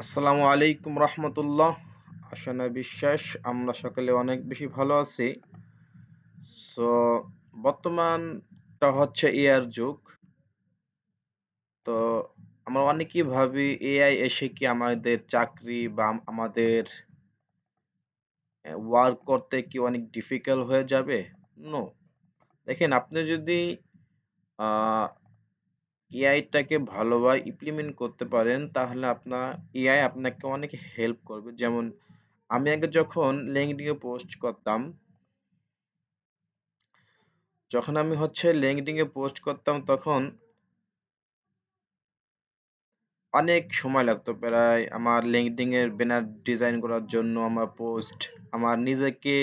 আসসালামু আলাইকুম রহমতুল্লাহ। আশা নয় বিশ্বাস আমরা সকলে অনেক বেশি ভালো আছি। সো বর্তমানটা হচ্ছে এআর যুগ। তো আমরা অনেকেই ভাবি এআই এসে কি আমাদের চাকরি বা আমাদের ওয়ার্ক করতে কি অনেক ডিফিকাল্ট হয়ে যাবে? নো। দেখেন আপনি যদি আ এআইটাকে ভালোভাবে ইমপ্লিমেন্ট করতে পারেন তাহলে এআই আপনাকে অনেক হেল্প করবে। যেমন আমি আগে যখন LinkedIn এ পোস্ট করতাম, যখন আমি হচ্ছে LinkedIn এ পোস্ট করতাম তখন অনেক সময় লাগতো। প্রায় আমার LinkedIn এর ব্যানার ডিজাইন করার জন্য আমার নিজেকে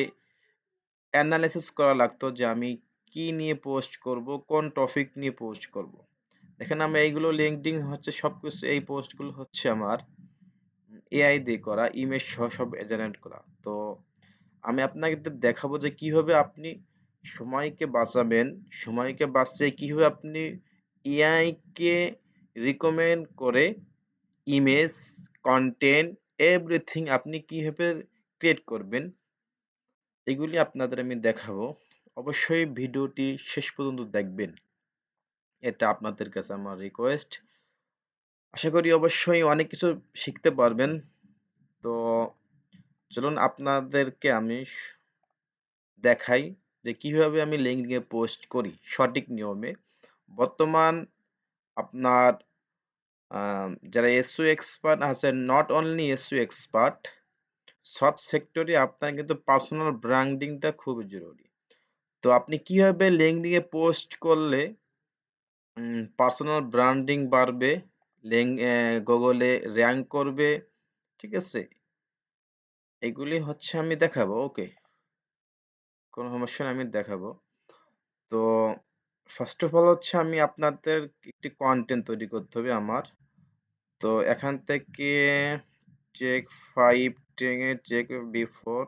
এনালাইসিস করা লাগতো যে আমি কি নিয়ে পোস্ট করব, কোন টপিক নিয়ে পোস্ট করব। দেখেন আমি এইগুলো LinkedIn হচ্ছে সবকিছু এই পোস্টগুলো হচ্ছে আমার এআই দিয়ে করা, ইমেজ সহ সব জেনারেট করা। তো আমি আপনাকে দেখাবো যে কিভাবে আপনি সময়কে বাঁচাবেন। সময়কে বাঁচিয়ে কিভাবে আপনি এআই কে রিকমেন্ড করে ইমেজ, কনটেন্ট এভরিথিং আপনি কিভাবে ক্রিয়েট করবেন, এগুলি আপনাদের আমি দেখাবো। অবশ্যই ভিডিওটি শেষ পর্যন্ত দেখবেন। এটা আপনাদের কাছে আমার রিকোয়েস্ট। আশা করি অবশ্যই অনেক কিছু শিখতে পারবেন। তো চলুন আপনাদেরকে আমি দেখাই যে কিভাবে আমি LinkedIn এ পোস্ট করি সঠিক নিয়মে। বর্তমান আপনার যারা SEO এক্সপার্ট আছেন, নট অনলি SEO এক্সপার্ট, সব সেক্টরে আপনার কিন্তু পার্সোনাল ব্র্যান্ডিংটা খুবই জরুরি। তো আপনি কিভাবে LinkedIn এ পোস্ট করলে পার্সোনাল ব্র্যান্ডিং বাড়বে, Google এ র‍্যাংক করবে, ঠিক আছে? এগুলি হচ্ছে আমি দেখাবো, ওকে? কোনো সমস্যা নাই, আমি দেখাবো। তো ফার্স্ট অফ অল হচ্ছে আমি আপনাদের একটি কনটেন্ট তৈরি করতে হবে আমার। তো এখান থেকে চেক 5 10 এ check before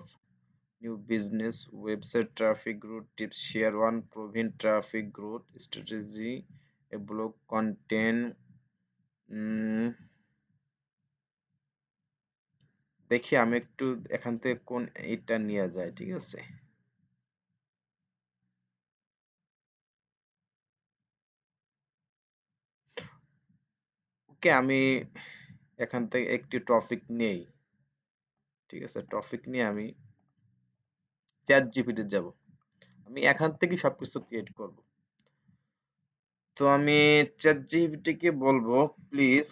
new business website traffic route tips share 1 প্রভিন ট্রাফিক রুট স্ট্র্যাটেজি এ ব্লগ কন্টেন্ট। দেখি আমি একটু এখান থেকে কোন এটা নেওয়া যায়, ঠিক আছে? ওকে, আমি এখান থেকে একটি টপিক নেই, ঠিক আছে? টপিক নিয়ে আমি চ্যাট জিপিটি যাব। আমি এখান থেকে সবকিছু ক্রিয়েট করব। তো আমি চ্যাট জিপিটি কে বলবো please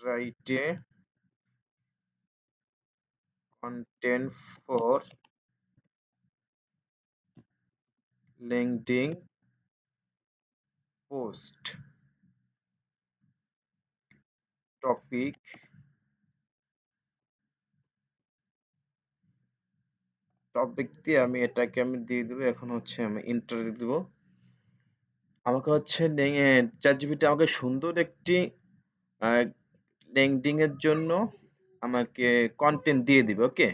write a content for LinkedIn post topic. Topic দিয়ে আমি এটাকে আমি দিয়ে দেবো। এখন হচ্ছে আমি এন্টার দিয়ে দেবো। আমাকে হচ্ছে চ্যাট জিপিটি আমাকে সুন্দর একটি লিঙ্কডিন এর জন্য আমাকে কন্টেন্ট দিয়ে দিবে, ওকে?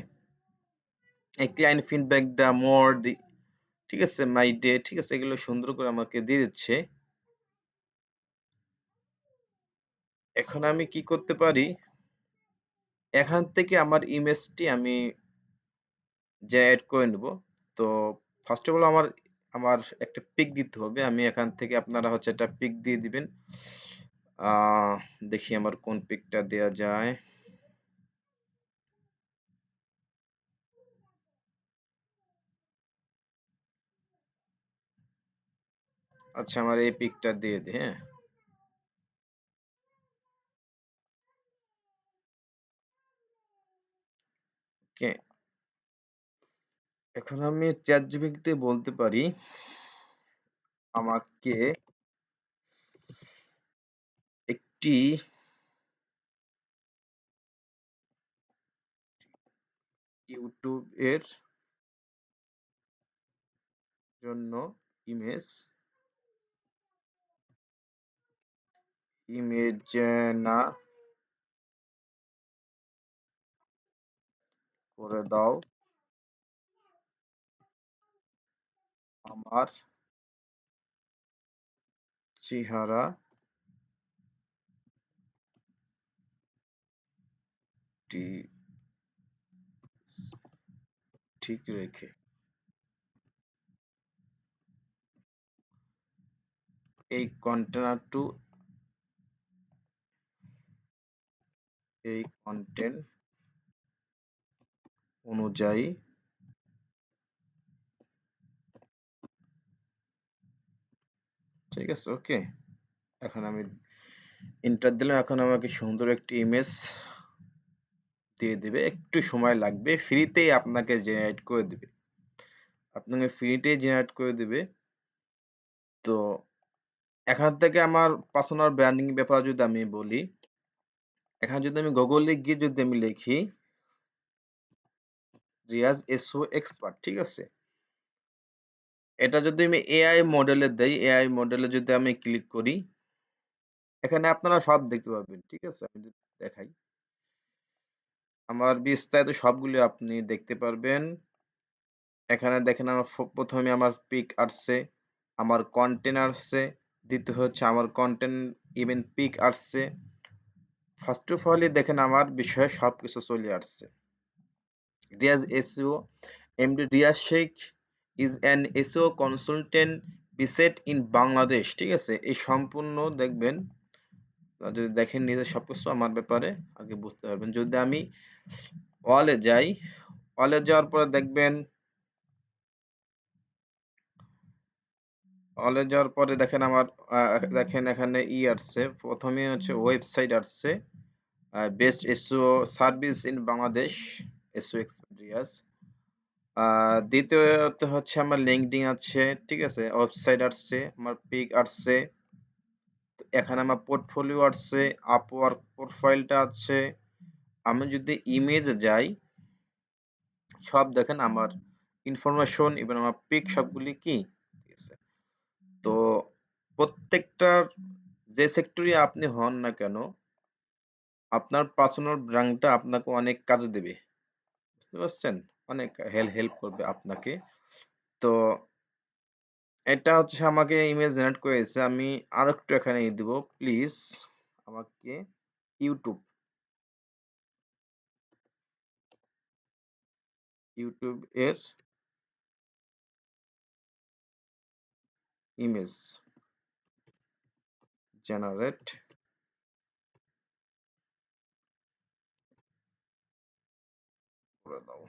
এই ক্লায়েন্ট ফিডব্যাক দা মোর ঠিক আছে, মাই ডে, ঠিক আছে, এগুলো সুন্দর করে আমাকে দিয়ে দিচ্ছে। এখন আমি কি করতে পারি, এখান থেকে আমার ইমেজটি আমি জেনারেট করে নেব। তো ফার্স্ট অফ অল আমার আমার একটা পিক দিতে হবে। আমি এখান থেকে আপনারা হচ্ছে একটা পিক দিয়ে দিবেন। আহ দেখি আমার কোন পিকটা দেয়া যায়। আচ্ছা, আমার এই পিকটা দিয়ে দিই, হ্যাঁ? ওকে, এখন আমি চ্যাট জিপিটি বলতে পারি আমাকে একটি ইউটিউব এর জন্য ইমেজ না করে দাও, আমার চেহারা টি ঠিক রেখে এই কন্টেনারটু এই কন্টেন্ট অনুযায়ী ঠিক আছে। ওকে, এখন আমি এন্টার দিলাম। এখন আমাকে সুন্দর একটি ইমেজ দিয়ে দিবে, একটু সময় লাগবে। ফ্রিতেই আপনাকে জেনারেট করে দিবে, আপনাকে ফ্রিতেই জেনারেট করে দিবে। তো এখান থেকে আমার পার্সোনাল ব্র্যান্ডিং ব্যাপারে যদি আমি বলি, এখানে যদি আমি গুগলে গিয়ে যদি আমি লিখি রিয়াজ এসও এক্সপার্ট, ঠিক আছে, এটা যদি আমি এআই মডেলে দেই, এআই মডেলে যদি আমি ক্লিক করি, এখানে আপনারা সব দেখতে পাবেন। ঠিক আছে, আমি যদি দেখাই, আমার বিস্তারিত সবগুলো আপনি দেখতে পারবেন। এখানে দেখেন আমার প্রথমে আমার পিক আসছে, আমার কন্টেন্ট আসছে, দ্বিতীয় হচ্ছে আমার কন্টেন্ট ইভেন পিক আসছে। ফার্স্ট অফ অল দেখেন আমার বিষয়ে সবকিছু চলে আসছে। Riaz SEO, MD Riaz Sheikh is an SEO consultant based in Bangladesh. ঠিক আছে, এই সম্পূর্ণ দেখবেন, যদি দেখেন নিজের সবকিছু আমার ব্যাপারে আগে বুঝতে পারবেন। যদি আমি ওয়ালে যাই, ওয়ালে যাওয়ার পরে দেখবেন, ওয়ালে যাওয়ার পরে দেখেন আমার দেখেন এখানে আসছে, প্রথমে হচ্ছে ওয়েবসাইট আসছে, best SEO service in Bangladesh, SEO experience. দ্বিতীয়ত হচ্ছে আমার লিঙ্কডিন আছে, ঠিক আছে, ওয়েবসাইট আসছে, আমার পিক আসছে, এখানে আমার পোর্টফোলিও আসছে, আপওয়ার্ক প্রোফাইলটা আছে। আমি যদি ইমেজে যাই, সব দেখেন আমার ইনফরমেশন এবং আমার পিক সবগুলি কি, ঠিক আছে। তো প্রত্যেকটার যে সেক্টরে আপনি হন না কেন, আপনার পার্সোনাল ব্র্যান্ডটা আপনাকে অনেক কাজে দেবে, বুঝতে পারছেন, অনেক হেল্প করবে আপনাকে। তো এটা হচ্ছে আমাকে ইমেজ জেনারেট করেছে। আমি আরেকটু এখানে দিব, প্লিজ আমাকে ইউটিউব ইউটিউব এর ইমেজ জেনারেট করে দাও।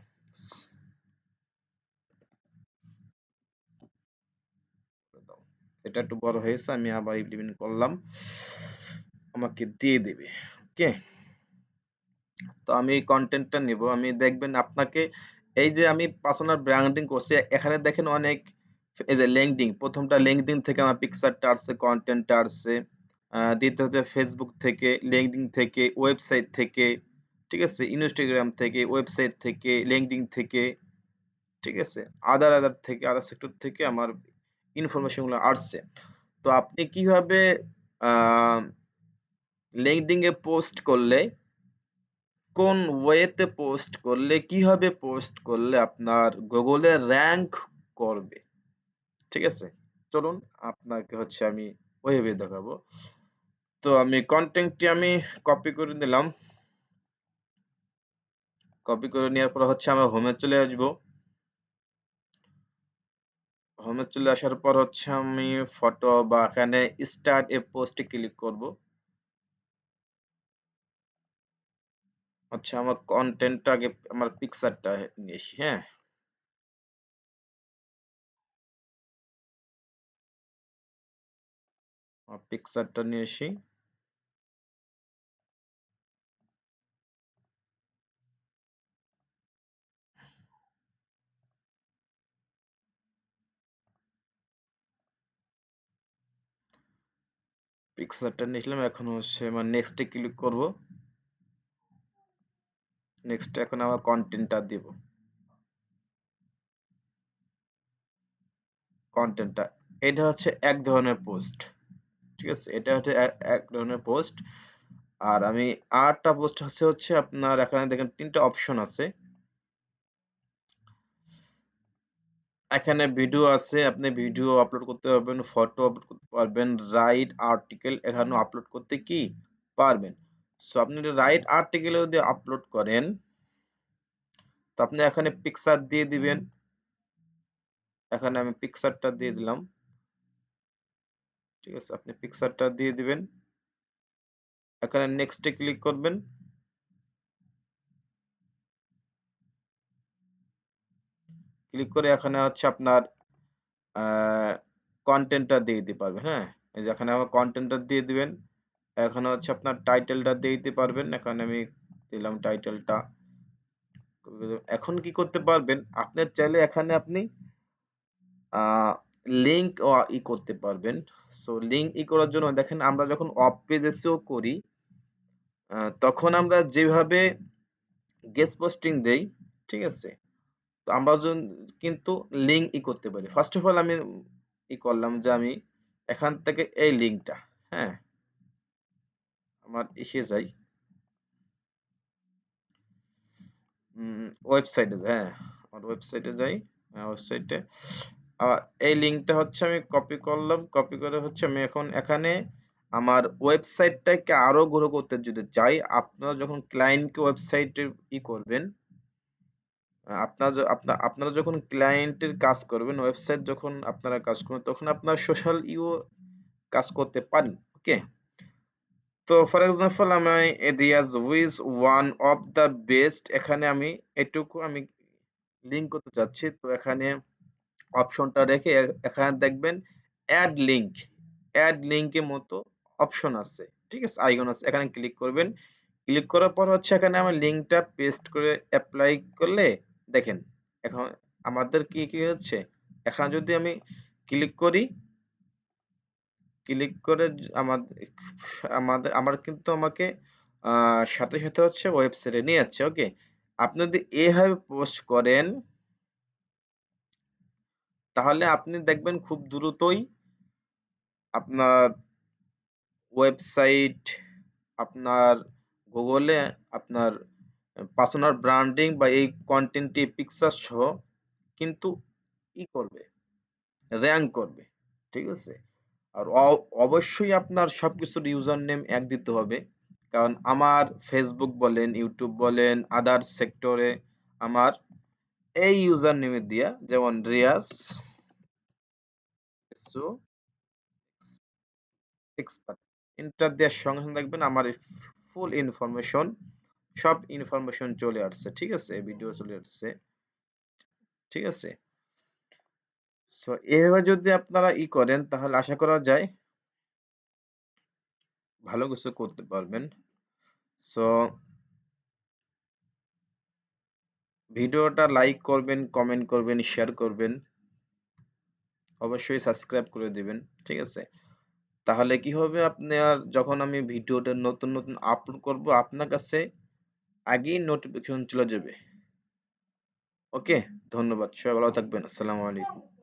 করে দাও। এটা একটু বড় হয়েছে, আমি আবার ইমপ্লিমেন্ট করলাম, আমাকে দিয়ে দেবে। ওকে, তো আমি এই কন্টেন্টটা নিব। আমি দেখবেন আপনাকে এই যে আমি পার্সোনাল ব্র্যান্ডিং করছি, এখানে দেখেন অনেক, এই যে লিঙ্কডিন, প্রথমটা লিঙ্কডিন থেকে আমার পিকচারটা আসছে, কন্টেন্টটা আসছে। দ্বিতীয় হচ্ছে ফেসবুক থেকে, লিঙ্কডিন থেকে, ওয়েবসাইট থেকে, ঠিক আছে, ইনস্টাগ্রাম থেকে, ওয়েবসাইট থেকে, লিঙ্কডিন থেকে, ঠিক আছে, আদার থেকে, আদার সেক্টর থেকে আমার ইনফরমেশন গুলো আসছে। তো আপনি কিভাবে লিঙ্কডিন এ পোস্ট করলে, কোন ওয়েতে পোস্ট করলে, কিভাবে পোস্ট করলে আপনার গুগলে র‍্যাংক করবে, ঠিক আছে, চলুন আপনাকে হচ্ছে আমি ওইভাবে দেখাবো। তো আমি কন্টেন্টটি আমি কপি করে নিলাম, কপি করে নেওয়ার পর হচ্ছে আমরা হোমে চলে আসবো। হোমে চলে আসার পর হচ্ছে আমি ফটো বা এখানে স্টার্ট এ পোস্টে ক্লিক করব। আচ্ছা, আমার কন্টেন্টটা আগে, আমার পিকচারটা নিয়ে আসি, হ্যাঁ, আমার পিকচারটা নিয়ে আসি। পিকচারটা নিয়ে আসলাম, এখন হচ্ছে আমার নেক্সটে ক্লিক করব। নেক্সট এখন আমার কন্টেন্টটা দিব, কন্টেন্টটা, এটা হচ্ছে এক ধরনের পোস্ট, ঠিক আছে, এটা হচ্ছে এক ধরনের পোস্ট। আর আমি আরেকটা পোস্ট হচ্ছে আপনার, এখানে দেখেন তিনটা অপশন আছে, এখানে ভিডিও আছে, আপনি ভিডিও আপলোড করতে পারবেন, ফটো আপলোড করতে পারবেন, রাইট আর্টিকেল এখানে আপলোড করতে কি পারবেন। সো আপনি রাইট আর্টিকেলে যদি আপলোড করেন, তো আপনি এখানে পিকচার দিয়ে দিবেন। এখানে আমি পিকচারটা দিয়ে দিলাম। ঠিক আছে, আপনি পিকচারটা দিয়ে দিবেন। এখানে নেক্সটে ক্লিক করবেন। ক্লিক করে এখানে হচ্ছে আপনার কন্টেন্টটা দিয়ে দিতে পারবেন। হ্যাঁ, এই যে এখানে আমার কন্টেন্টটা দিয়ে দিবেন। এখানে হচ্ছে আপনার টাইটেলটা দিয়ে দিতে পারবেন। এখানে আমি দিলাম টাইটেলটা। এখন কি করতে পারবেন, আপনার চাইলে এখানে আপনি লিঙ্ক করতে পারবেন। সো লিঙ্ক করার জন্য দেখেন, আমরা যখন অফ পেজ এসইও করি, তখন আমরা যেভাবে গেস্ট পোস্টিং দেই, ঠিক আছে? তো আমরা কিন্তু লিঙ্ক করতে পারি। ফার্স্ট অফ অল আমি করলাম যে আমি এখান থেকে এই লিঙ্কটা, হ্যাঁ, আমার এসে যাই ওয়েবসাইটে যাই, হ্যাঁ, আমার ওয়েবসাইটে যাই। ওয়েবসাইটে এই লিঙ্কটা হচ্ছে আমি কপি করলাম। কপি করে হচ্ছে আমি এখন এখানে আমার ওয়েবসাইটটাকে আরো গ্রো করতে যদি চাই, আপনারা যখন ক্লায়েন্টকে ওয়েবসাইটে করবেন, আপনারা যখন ক্লায়েন্টের কাজ করবেন, ওয়েবসাইট যখন আপনারা কাজ করবেন, তখন আপনার সোশ্যাল কাজ করতে পারেন। ওকে, তো ফর এক্সাম্পল আমি Riaz who's one of the best, এখানে আমি এটুকু আমি লিঙ্ক করতে চাচ্ছি। তো এখানে অপশনটা রেখে এখানে দেখবেন অ্যাড লিঙ্কের মতো অপশন আছে, ঠিক আছে, আইকন আছে, এখানে ক্লিক করবেন। ক্লিক করার পর হচ্ছে এখানে আমার লিঙ্কটা পেস্ট করে অ্যাপ্লাই করলে দেখেন এখন আমাদের কি হচ্ছে। এখানে যদি আমি ক্লিক করি, ক্লিক করে আমার কিন্তু আমাকে সাথে সাথে হচ্ছে ওয়েবসাইটে নিয়ে যাচ্ছে। ওকে, আপনি যদি এভাবে পোস্ট করেন, তাহলে আপনি দেখবেন খুব দ্রুতই আপনার ওয়েবসাইট, আপনার গুগলে আপনার পার্সোনাল ব্র্যান্ডিং বা এই কন্টেন্টটি পিকচার সহ কিন্তু করবে, র‍্যাংক করবে। ঠিক আছে? আর অবশ্যই আপনার সবকিছুর ইউজার নেম এক দিতে হবে। কারণ আমার ফেসবুক বলেন, ইউটিউব বলেন, আদার সেক্টরে আমার এই ইউজার নেমে দিয়া, যেমন রিয়াজ সো এক্সপার্ট, এন্টার দেওয়ার সঙ্গে সঙ্গে দেখবেন আমার ফুল ইনফরমেশন, সব ইনফরমেশন চলে আসছে। ঠিক আছে, ভিডিও চলে আসছে। ঠিক আছে, সো এভাবে যদি আপনারা করেন, তাহলে আশা করা যায় ভালো কিছু করতে পারবেন। সো ভিডিওটা লাইক করবেন, কমেন্ট করবেন, শেয়ার করবেন, অবশ্যই সাবস্ক্রাইব করে দিবেন। ঠিক আছে, তাহলে কি হবে, আপনার যখন আমি ভিডিওটা নতুন নতুন আপলোড করব, আপনার কাছে আগেই নোটিফিকেশন চলে যাবে। ওকে, ধন্যবাদ, সবাই ভালো থাকবেন। আসসালামু আলাইকুম।